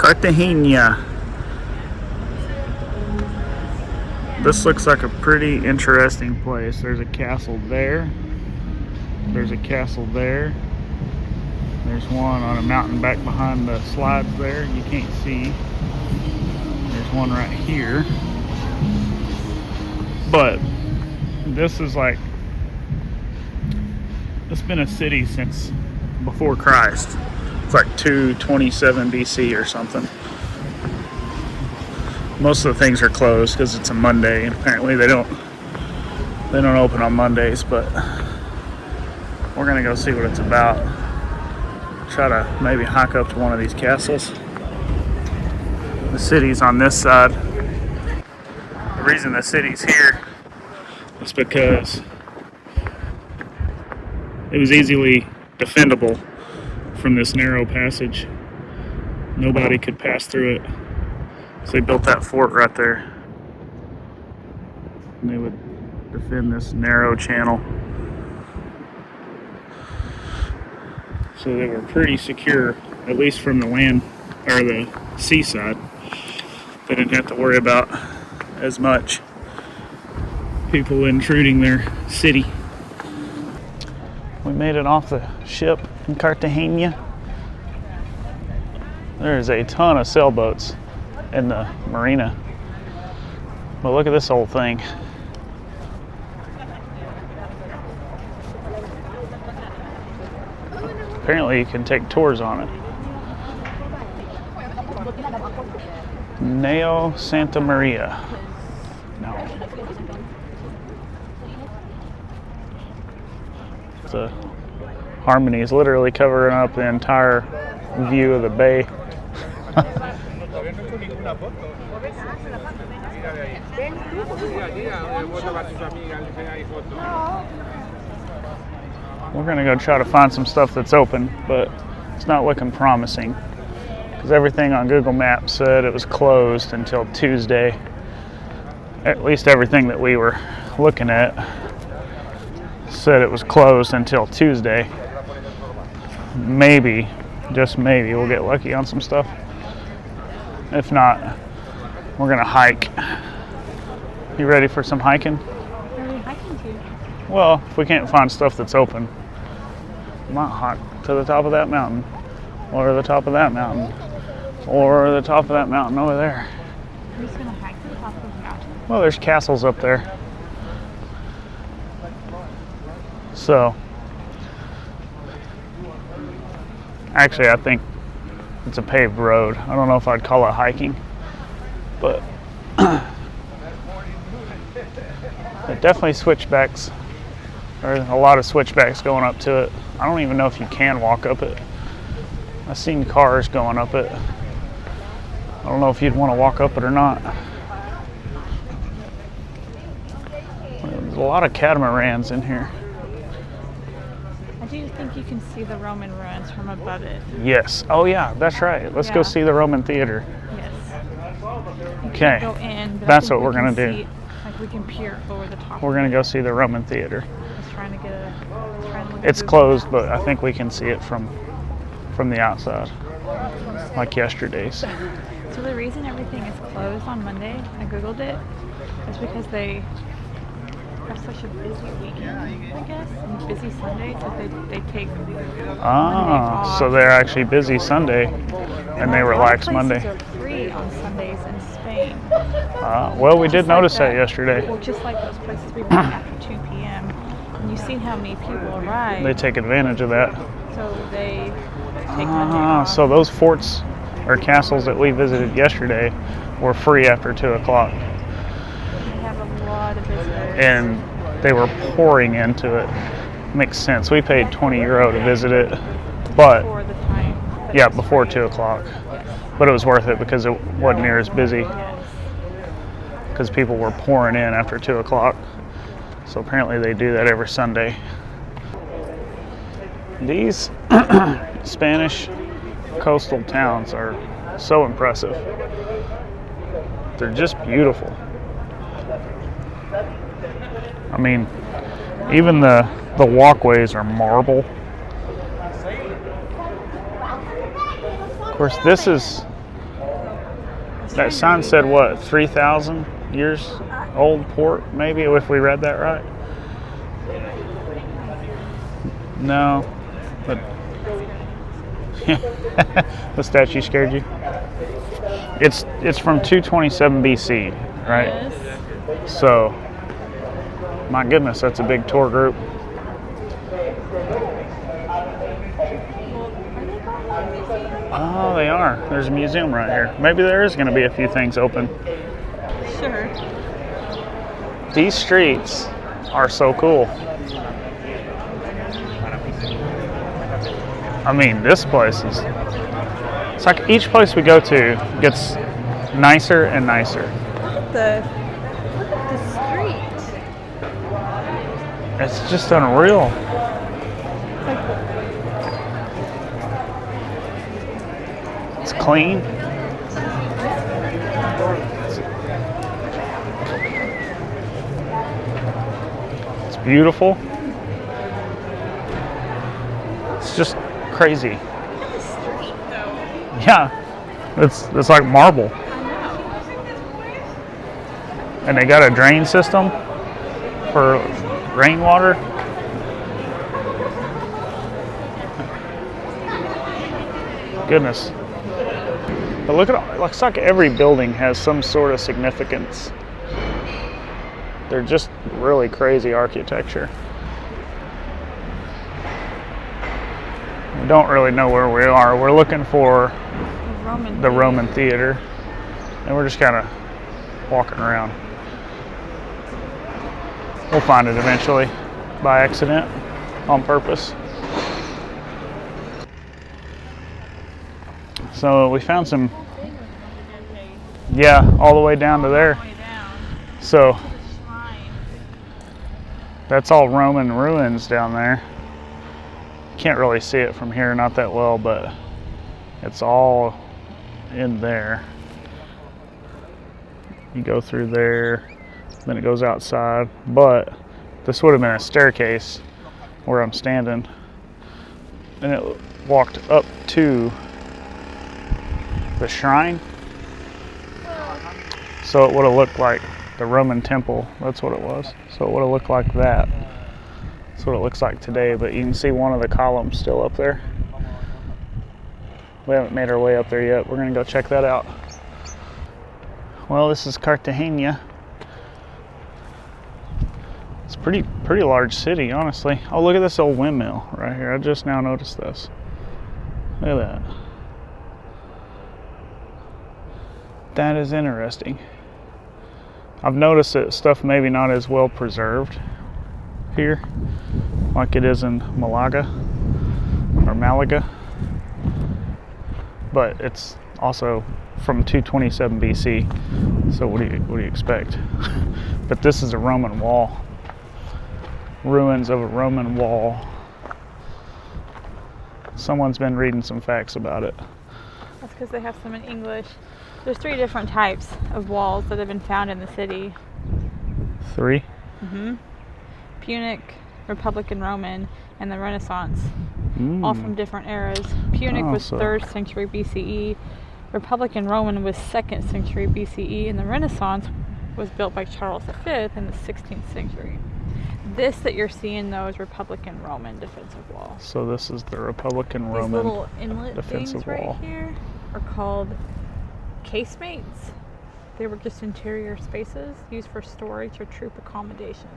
Cartagena. This looks like a pretty interesting place. There's a castle there. There's a castle there. There's one on a mountain back behind the slides there. You can't see. There's one right here. But this is like, it's been a city since before Christ. It's like 227 BC or something. Most of the things are closed because it's a Monday, and apparently they don't open on Mondays, but we're gonna go see what it's about. Try to maybe hike up to one of these castles. The city's on this side. The reason the city's here is because it was easily defendable from this narrow passage. Nobody could pass through it. So they built that fort right there. And they would defend this narrow channel. So they were pretty secure, at least from the land or the seaside. They didn't have to worry about as much people intruding their city. We made it off the ship in Cartagena. There's a ton of sailboats in the marina. But look at this old thing. Apparently you can take tours on it. Neo Santa Maria. No. The Harmony is literally covering up the entire view of the bay. We're gonna go try to find some stuff that's open, but it's not looking promising because everything on Google Maps said it was closed until Tuesday. At least everything that we were looking at said it was closed until Tuesday. Maybe, just maybe, we'll get lucky on some stuff. If not, we're gonna hike. You ready for some hiking? Where are we hiking to? Well, if we can't find stuff that's open, we might hike to the top of that mountain, or the top of that mountain, or the top of that mountain over there. We're just gonna hike to the top of the mountain. Well, there's castles up there. So, actually, I think it's a paved road. I don't know if I'd call it hiking, but it definitely switchbacks. There's a lot of switchbacks going up to it. I don't even know if you can walk up it. I've seen cars going up it. I don't know if you'd want to walk up it or not. There's a lot of catamarans in here. I do think you can see the Roman ruins from above it. Yes. Oh yeah, that's right. Let's go see the Roman theater. Yes. Okay. Go in, That's what we're gonna do. Like we can peer over the top. We're gonna go see the Roman theater. Just trying to get a. It's closed, but I think we can see it from the outside, like yesterday's. So the reason everything is closed on Monday, I googled it, is because they have such a busy weekend, I guess, and busy Sundays that they take. Ah, so they're actually busy Sunday, and they relax Monday. Places are free on Sundays in Spain. Well, we did notice that yesterday. Well, just like those places we went after 2 p.m. And you've seen how many people arrive. They take advantage of that. So they take Monday off. So those forts or castles that we visited yesterday were free after 2 o'clock. We have a lot of visitors. And they were pouring into it. Makes sense. We paid €20 to visit it, but Before the time. yeah, before 2 o'clock. Yes. But it was worth it because it wasn't near as busy. Yes. Because people were pouring in after 2 o'clock. So apparently they do that every Sunday. These Spanish coastal towns are so impressive. They're just beautiful. I mean, even the walkways are marble. Of course, this is That sign said what, 3,000 years old port, maybe, if we read that right? No. But the statue scared you? It's from 227 BC, right? Yes. So, my goodness, that's a big tour group. Oh, they are. There's a museum right here. Maybe there is going to be a few things open. Sure. These streets are so cool. I mean, this place is... It's like each place we go to gets nicer and nicer. Look at the street. It's just unreal. It's clean. It's beautiful. It's just crazy. Look at the street, though. Yeah, it's like marble. And they got a drain system for rainwater. Goodness. But look at it looks like every building has some sort of significance. They're just really crazy architecture. We don't really know where we are. We're looking for the Roman theater, and we're just kind of walking around. We'll find it eventually, by accident, on purpose. So we found some, yeah, all the way down to there. So that's all Roman ruins down there. Can't really see it from here, not that well, but it's all in there. You go through there, then it goes outside, but this would have been a staircase where I'm standing, and it walked up to the shrine. So it would have looked like the Roman temple. That's what it was. So it would have looked like that. That's what it looks like today, but you can see one of the columns still up there. We haven't made our way up there yet. We're gonna go check that out. Well, this is Cartagena. It's a pretty large city, honestly. Oh, look at this old windmill right here. I just now noticed this. Look at that. That is interesting. I've noticed that stuff maybe not as well preserved here, like it is in Malaga or Malaga, but it's also from 227 BC. So what do you expect? But this is a Roman wall, ruins of a Roman wall. Someone's been reading some facts about it. That's because they have some in English. There's 3 different types of walls that have been found in the city. 3? Mm-hmm. Punic, Republican Roman, and the Renaissance. All from different eras. Punic was 3rd century BCE. Republican Roman was 2nd century BCE. And the Renaissance was built by Charles V in the 16th century. This that you're seeing, though, is Republican Roman defensive wall. So this is the Republican These Roman little inlet defensive things wall. right here are called casemates. They were just interior spaces used for storage or troop accommodation.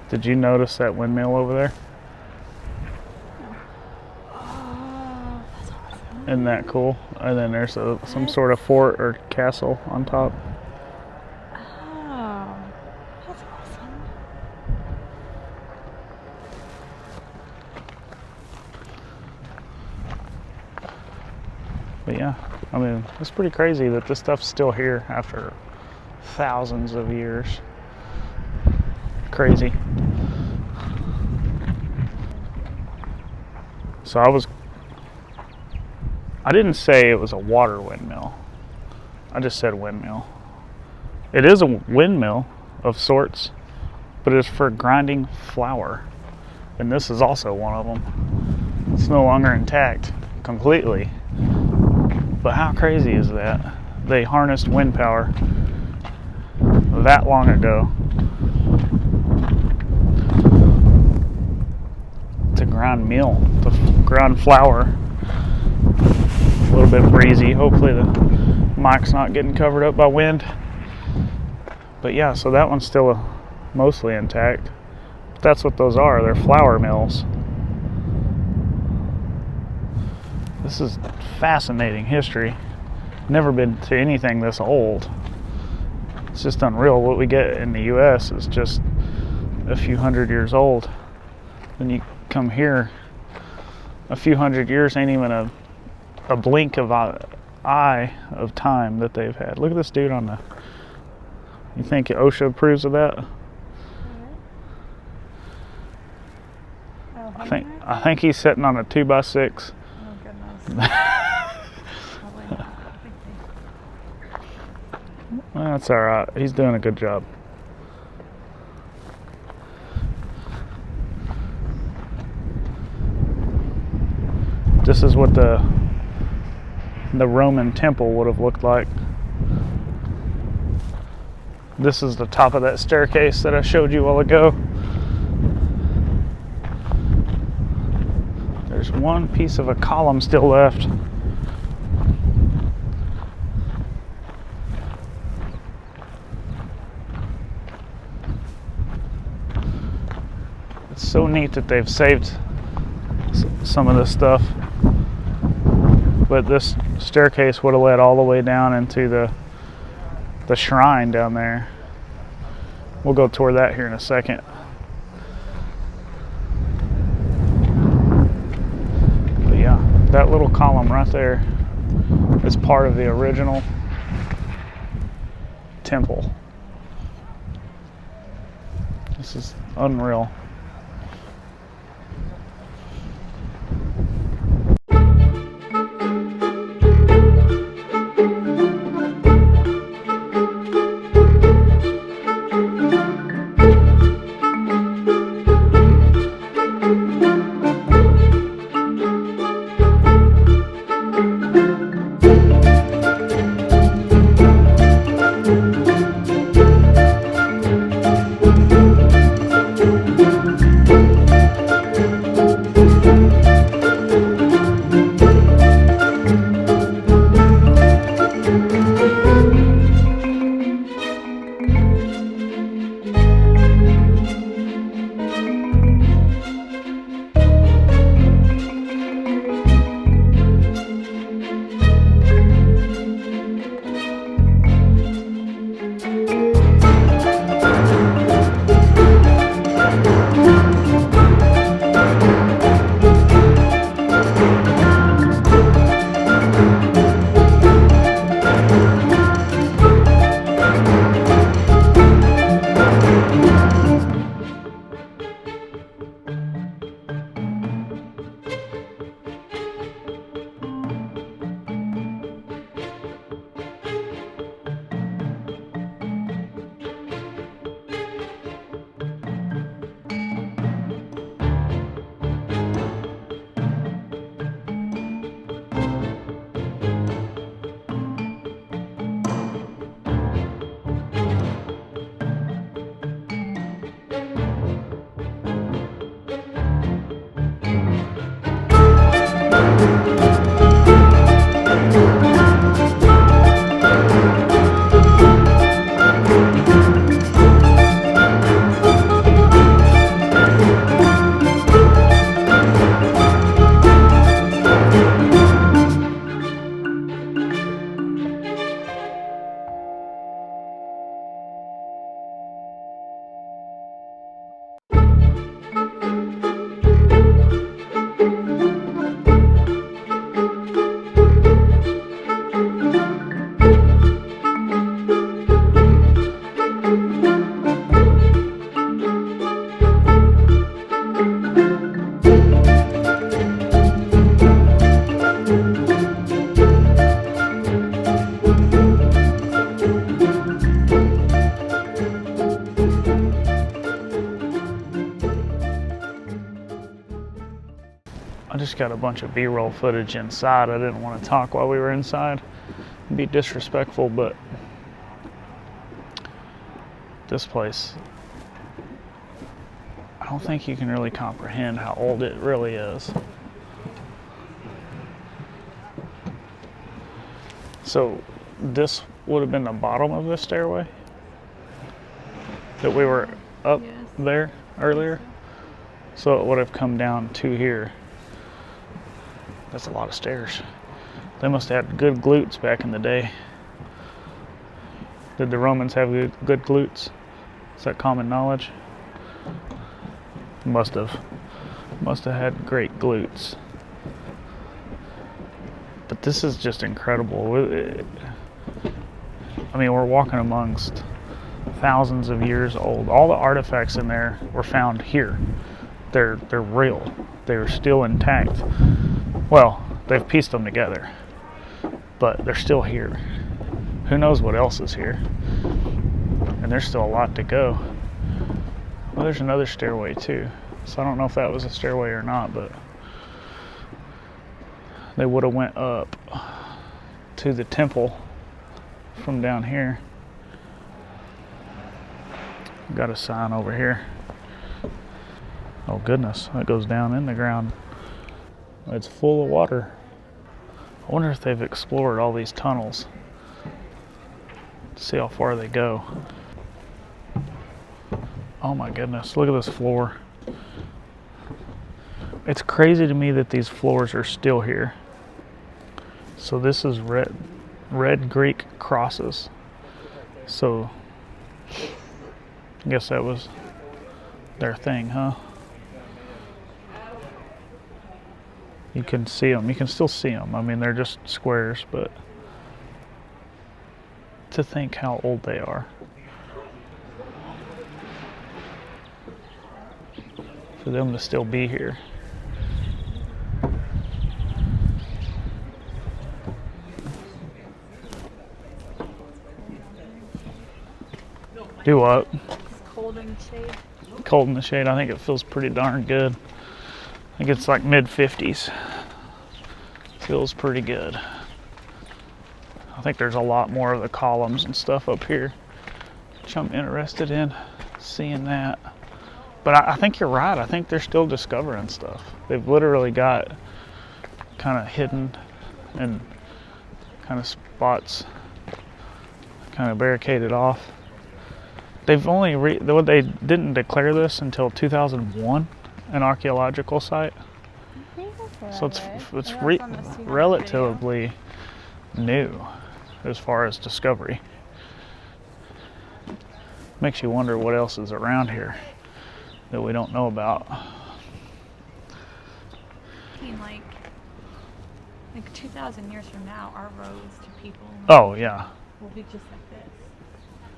Did you notice that windmill over there? Oh, that's awesome. Isn't that cool? And then there's some sort of fort or castle on top. Oh, that's awesome. But yeah, I mean, it's pretty crazy that this stuff's still here after thousands of years. Crazy. So I didn't say it was a water windmill. I just said windmill. It is a windmill of sorts, but it's for grinding flour. And this is also one of them. It's no longer intact completely. But how crazy is that? they harnessed wind power that long ago to grind meal, to grind flour. A little bit breezy. Hopefully the mic's not getting covered up by wind. But yeah, so that one's still mostly intact. That's what those are. They're flour mills. This is fascinating history. Never been to anything this old. It's just unreal. What we get in the US is just a few hundred years old. Then you come here, a few hundred years ain't even a blink of eye of time that they've had. Look at this dude on the... You think OSHA approves of that? I think he's sitting on a 2x6. Oh goodness. That's all right. He's doing a good job. This is what the Roman temple would have looked like. This is the top of that staircase that I showed you a while ago. There's one piece of a column still left. It's so neat that they've saved some of this stuff. But this staircase would have led all the way down into the shrine down there. We'll go toward that here in a second. But yeah, that little column right there is part of the original temple. This is unreal. I just got a bunch of B-roll footage inside. I didn't want to talk while we were inside. be disrespectful, but this place, I don't think you can really comprehend how old it really is. So this would have been the bottom of the stairway that we were up there earlier. So it would have come down to here. That's a lot of stairs. They must have had good glutes back in the day. Did the Romans have good glutes? Is that common knowledge? Must have had great glutes. But this is just incredible. I mean, we're walking amongst thousands of years old. All the artifacts in there were found here. They're real. They're still intact. Well, they've pieced them together, but they're still here. Who knows what else is here? And there's still a lot to go. Well, there's another stairway too. So I don't know if that was a stairway or not, but they would have went up to the temple from down here. Got a sign over here. Oh goodness, that goes down in the ground. It's full of water. I wonder if they've explored all these tunnels. See how far they go. Oh my goodness, look at this floor. It's crazy to me that these floors are still here. So this is red Greek crosses. So I guess that was their thing, huh? You can see them. You can still see them. I mean, they're just squares, but to think how old they are. For them to still be here. Do what? It's cold in the shade. Cold in the shade. I think it feels pretty darn good. I think it's like mid-50s. Feels pretty good. I think there's a lot more of the columns and stuff up here, which I'm interested in seeing that. But I think you're right. I think they're still discovering stuff. They've literally got kind of hidden and kind of spots kind of barricaded off. They've only they didn't declare this until 2001, an archaeological site. So it's relatively new as far as discovery. Makes you wonder what else is around here that we don't know about. I mean, like 2,000 years from now, our roads to people. Oh yeah. Will be just like this.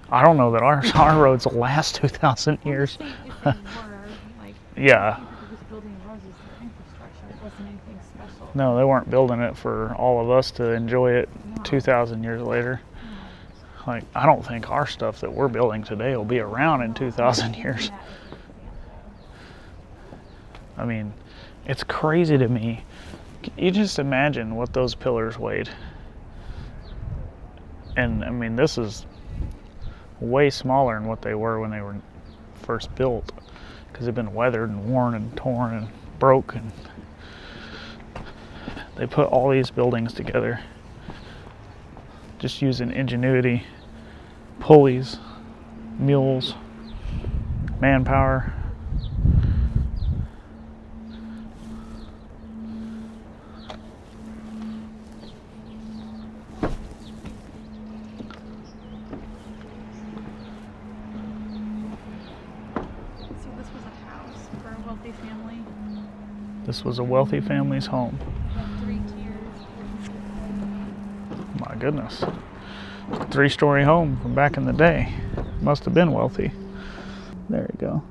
I don't know that our roads will last 2,000 years. Yeah. Building roads is their infrastructure. It wasn't anything special. No, they weren't building it for all of us to enjoy it 2,000 years later. Like, I don't think our stuff that we're building today will be around in 2,000 years. I mean, it's crazy to me. You just imagine what those pillars weighed. And I mean, this is way smaller than what they were when they were first built, because they've been weathered and worn and torn and broke, and they put all these buildings together just using ingenuity, pulleys, mules, manpower. This was a wealthy family's home. 3 tiers. My goodness. 3-story home from back in the day. Must have been wealthy. There you go.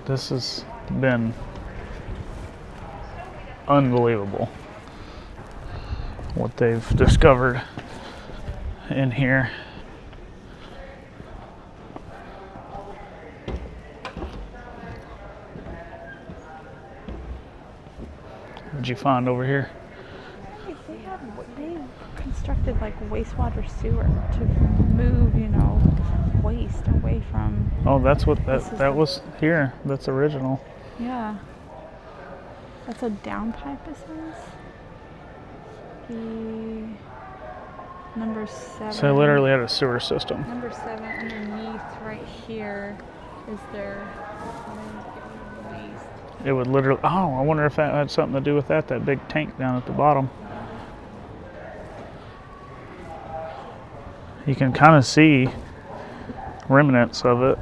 This has been unbelievable what they've discovered in here. What'd you find over here? They constructed like wastewater sewer to move, waste away from. Oh, that's what that was here. That's original. Yeah. That's a downpipe, it says. Number 7. So they literally had a sewer system. Number 7 underneath right here is their waste. It would literally. Oh, I wonder if that had something to do with that big tank down at the bottom. You can kind of see remnants of it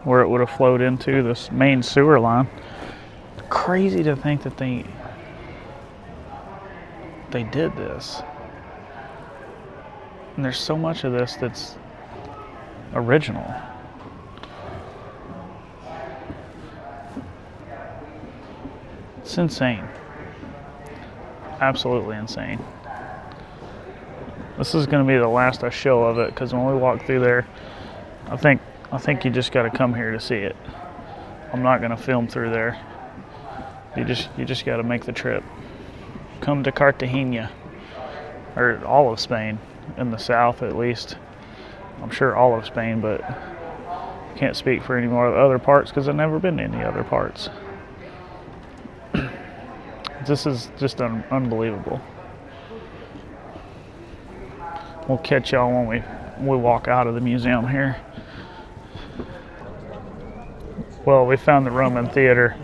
where it would have flowed into this main sewer line. Crazy to think that they did this. And there's so much of this that's original. It's insane. Absolutely insane. This is going to be the last I show of it, because when we walk through there, I think you just got to come here to see it. I'm not going to film through there. You just got to make the trip. Come to Cartagena, or all of Spain, in the south at least. I'm sure all of Spain, but can't speak for any more of the other parts because I've never been to any other parts. This is just unbelievable. We'll catch y'all when we walk out of the museum here. Well, we found the Roman theater,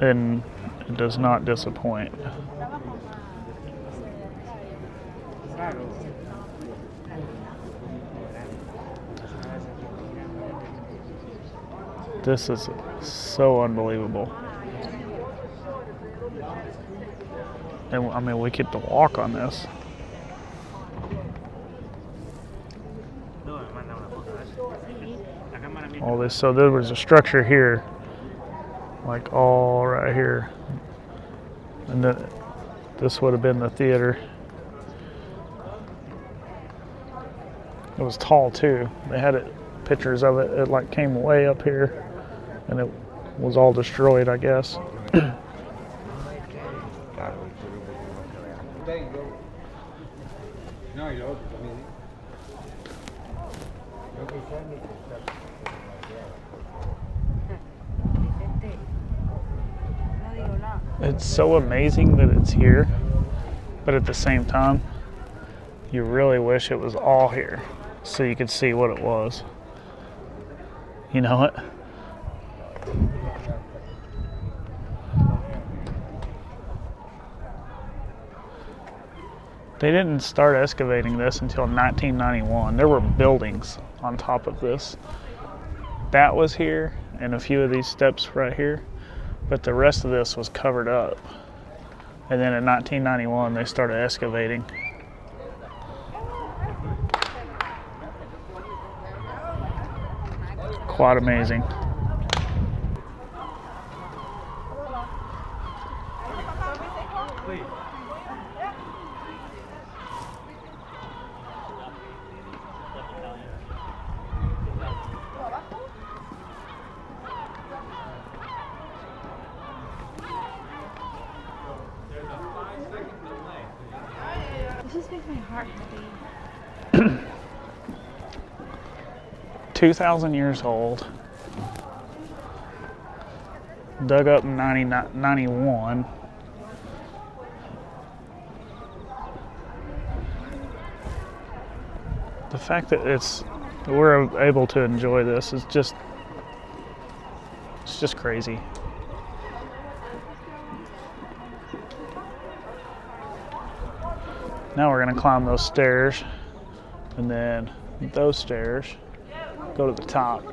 and it does not disappoint. This is so unbelievable. And I mean, we get to walk on this. All this, so there was a structure here, like all right here, and then this would have been the theater. It was tall too. They had pictures of it. It like came way up here, and it was all destroyed, I guess. It's so amazing that it's here, but at the same time, you really wish it was all here so you could see what it was. You know what? They didn't start excavating this until 1991. There were buildings on top of this. That was here, and a few of these steps right here, but the rest of this was covered up. And then in 1991, they started excavating. Quite amazing. This just makes my heart happy. 2,000 years old. Dug up in 91. The fact that we're able to enjoy this is it's just crazy. Now we're gonna climb those stairs, and then those stairs, go to the top,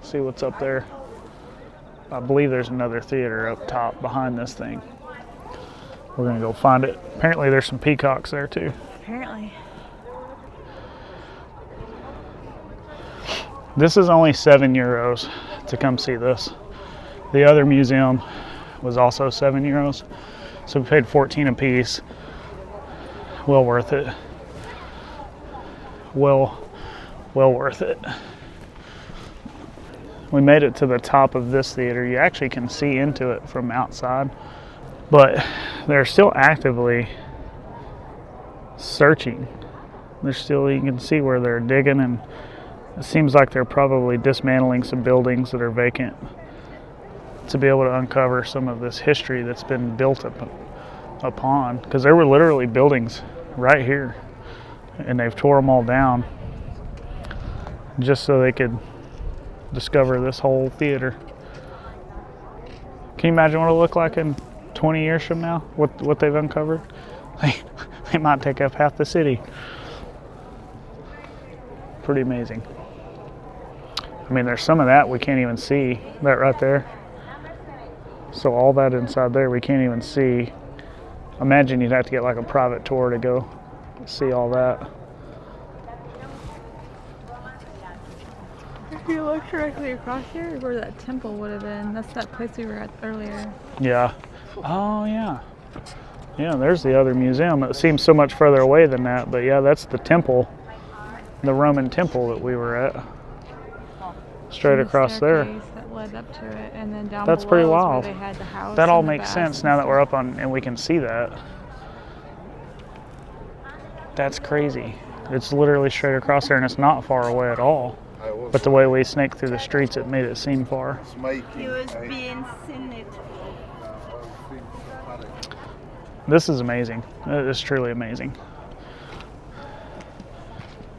see what's up there. I believe there's another theater up top behind this thing. We're gonna go find it. Apparently there's some peacocks there too. Apparently. This is only €7 to come see this. The other museum was also €7, so we paid 14 a piece. Well worth it. Well worth it. We made it to the top of this theater. You actually can see into it from outside, but they're still actively searching. They're still, you can see where they're digging, and it seems like they're probably dismantling some buildings that are vacant to be able to uncover some of this history that's been built upon, because there were literally buildings right here, and they've tore them all down just so they could discover this whole theater. Can you imagine what it'll look like in 20 years from now? What they've uncovered? They might take up half the city. Pretty amazing. I mean, there's some of that we can't even see. That right there. So all that inside there we can't even see. Imagine you'd have to get like a private tour to go see all that. If you look directly across here, where that temple would have been, that's that place we were at earlier. Yeah. Oh, yeah. Yeah, there's the other museum. It seems so much further away than that, but yeah, that's the temple, the Roman temple that we were at. Straight across there. That led up to it, and then down that's below pretty is wild. where they had the house that all and the makes baths sense and now that stuff. we're up on and we can see that. That's crazy. It's literally straight across there, and it's not far away at all. But the way we snaked through the streets, it made it seem far. He was being seen. This is amazing. It is truly amazing.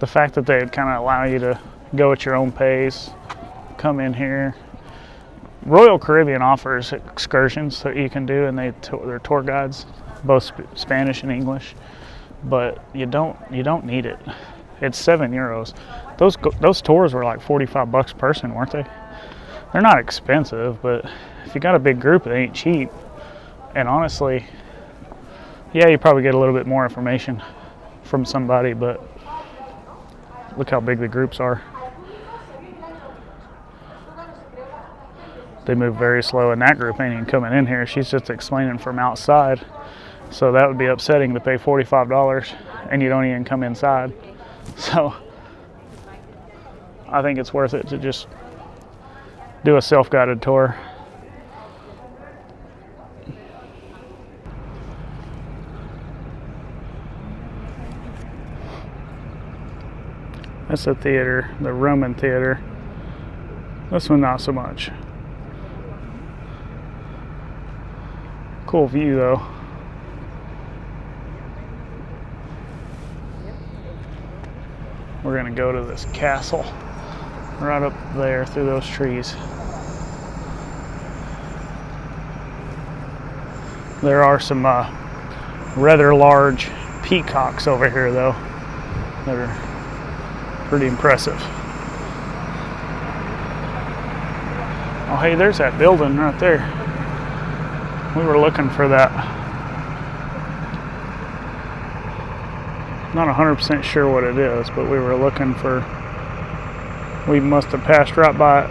The fact that they kind of allow you to go at your own pace, come in here. Royal Caribbean offers excursions that you can do, and they're tour guides, both Spanish and English. But you don't need it. It's €7. Those tours were like $45 a person, weren't they? They're not expensive, but if you got a big group, it ain't cheap. And honestly, yeah, you probably get a little bit more information from somebody, but look how big the groups are. They move very slow, and that group ain't even coming in here. She's just explaining from outside. So that would be upsetting to pay $45 and you don't even come inside. So I think it's worth it to just do a self-guided tour. That's the theater, the Roman theater. This one not so much. Cool view though. We're gonna go to this castle right up there through those trees. There are some rather large peacocks over here though that are pretty impressive. Oh hey, there's that building right there. We were looking for that. Not 100% sure what it is, but we were looking for, we must have passed right by it.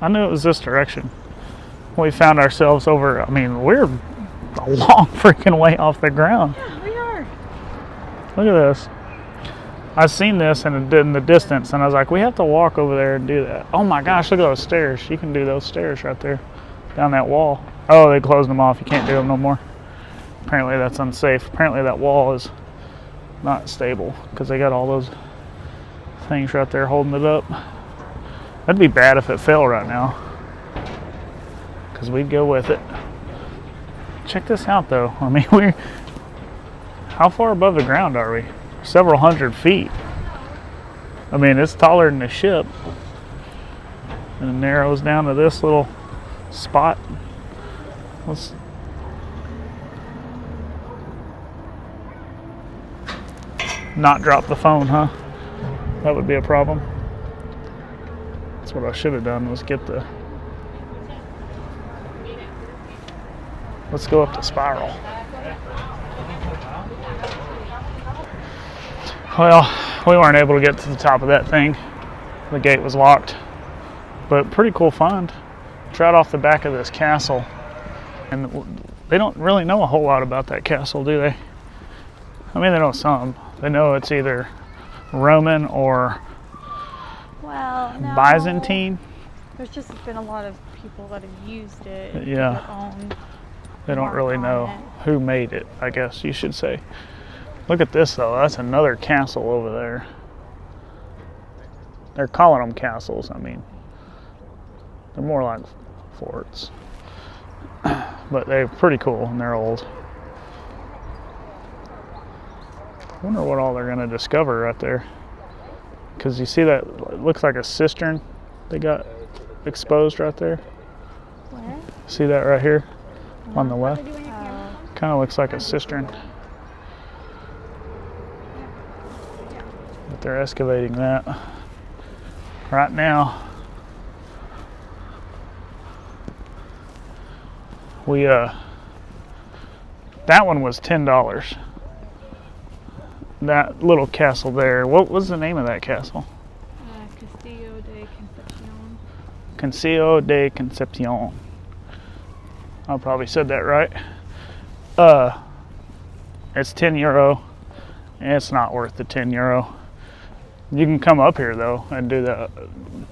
knew it was this direction. We found ourselves over, I mean, we're a long freaking way off the ground. Yeah, we are. Look at this. I've seen this in the distance, and I was like, we have to walk over there and do that. Oh my gosh, look at those stairs. You can do those stairs right there, down that wall. Oh, they closed them off. You can't do them no more. Apparently that's unsafe. Apparently that wall is not stable because they got all those things right there holding it up. That'd be bad if it fell right now, because we'd go with it. Check this out though. I mean, how far above the ground are we? Several hundred feet. I mean, it's taller than the ship, and it narrows down to this little spot. Let's not drop the phone, huh? That would be a problem. That's what I should have done, was get the... Let's go up the spiral. Well, we weren't able to get to the top of that thing. The gate was locked. But pretty cool find. It's right off the back of this castle. And they don't really know a whole lot about that castle, do they? I mean, they know some. They know it's either Roman or no. Byzantine. There's just been a lot of people that have used it. Yeah. They don't really know who made it, I guess you should say. Look at this though, that's another castle over there. They're calling them castles, I mean. They're more like forts. But they're pretty cool and they're old. I wonder what all they're gonna discover right there. Because you see that, it looks like a cistern they got exposed right there. Where? See that right here on the left? Kind of looks like a cistern. But they're excavating that right now. We that one was $10. That little castle there. What was the name of that castle? Castillo de Concepcion. Castillo de Concepcion. I probably said that right. It's €10, and it's not worth the €10. You can come up here though and do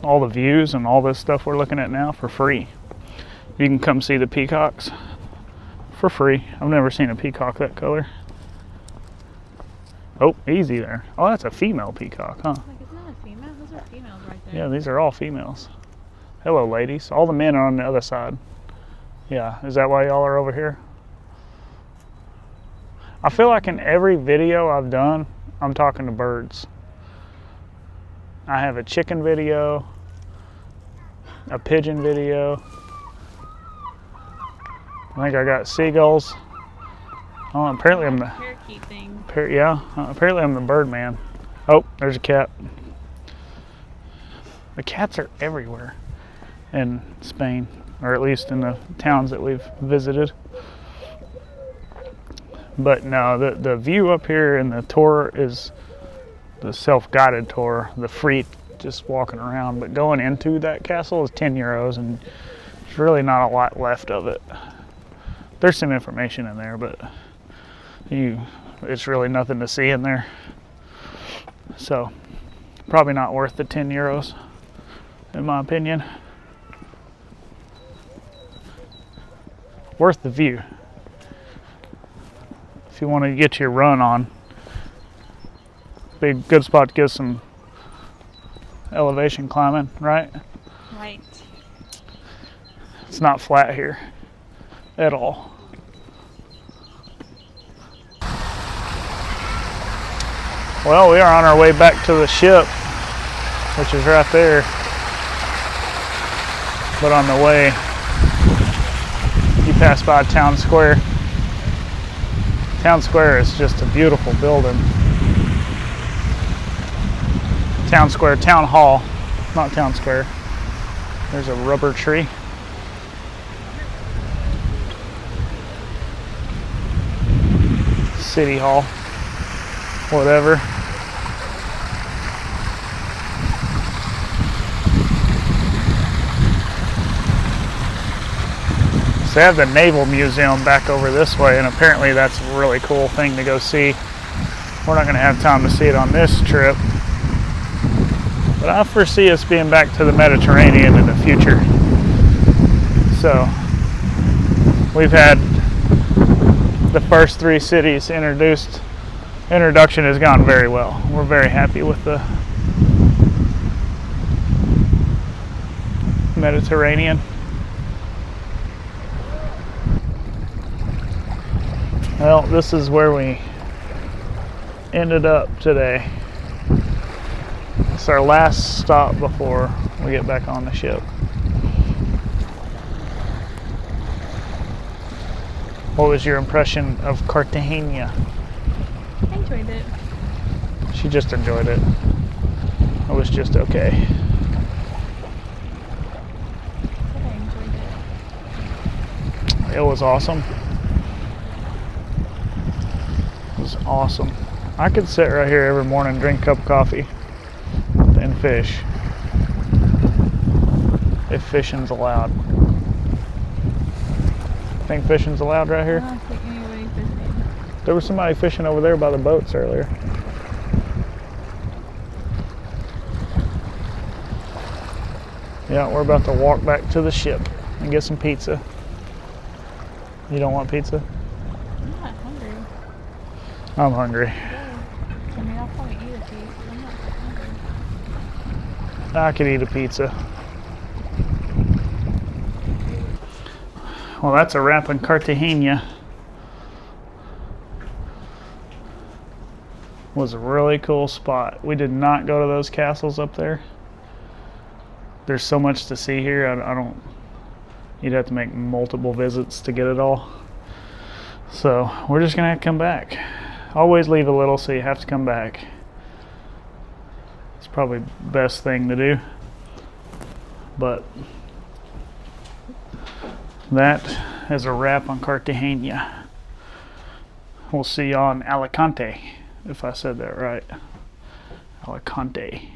all the views and all this stuff we're looking at now for free. You can come see the peacocks for free. I've never seen a peacock that color. Oh, easy there. Oh, that's a female peacock, huh? Like, it's not a female. Those are females right there. Yeah, these are all females. Hello, ladies. All the men are on the other side. Yeah, is that why y'all are over here? I feel like in every video I've done, I'm talking to birds. I have a chicken video, a pigeon video. I think I got seagulls. Oh, apparently I'm the parakeet thing. Apparently I'm the bird man. Oh, there's a cat. The cats are everywhere in Spain, or at least in the towns that we've visited. But no, the view up here in the tour is the self-guided tour, the free just walking around. But going into that castle is €10, and there's really not a lot left of it. There's some information in there, but it's really nothing to see in there. So probably not worth the €10, in my opinion. Worth the view. If you want to get your run on, be a good spot to get some elevation climbing, right? Right. It's not flat here at all. Well, we are on our way back to the ship, which is right there. But on the way, you pass by Town Square. Town Square is just a beautiful building. Town Square, Town Hall, not Town Square. There's a rubber tree. City Hall, whatever. They have the Naval Museum back over this way, and apparently that's a really cool thing to go see. We're not going to have time to see it on this trip, but I foresee us being back to the Mediterranean in the future. So we've had the first 3 cities introduced. Introduction has gone very well. We're very happy with the Mediterranean. Well, this is where we ended up today. It's our last stop before we get back on the ship. What was your impression of Cartagena? I enjoyed it. She just enjoyed it. It was just okay. I enjoyed it. It was awesome. It was awesome. I could sit right here every morning, drink a cup of coffee, and fish. If fishing's allowed. Think fishing's allowed right here? I don't think anybody fishing. There was somebody fishing over there by the boats earlier. Yeah, we're about to walk back to the ship and get some pizza. You don't want pizza? I'm not hungry. I'm hungry. I mean, I'll probably eat a piece, but I'm not hungry. I could eat a pizza. Well, that's a wrap on Cartagena. Was a really cool spot. We did not go to those castles up there. There's so much to see here. I don't. You'd have to make multiple visits to get it all. So we're just gonna have to come back. Always leave a little, so you have to come back. It's probably the best thing to do. But that is a wrap on Cartagena. We'll see you on Alicante, if I said that right. Alicante.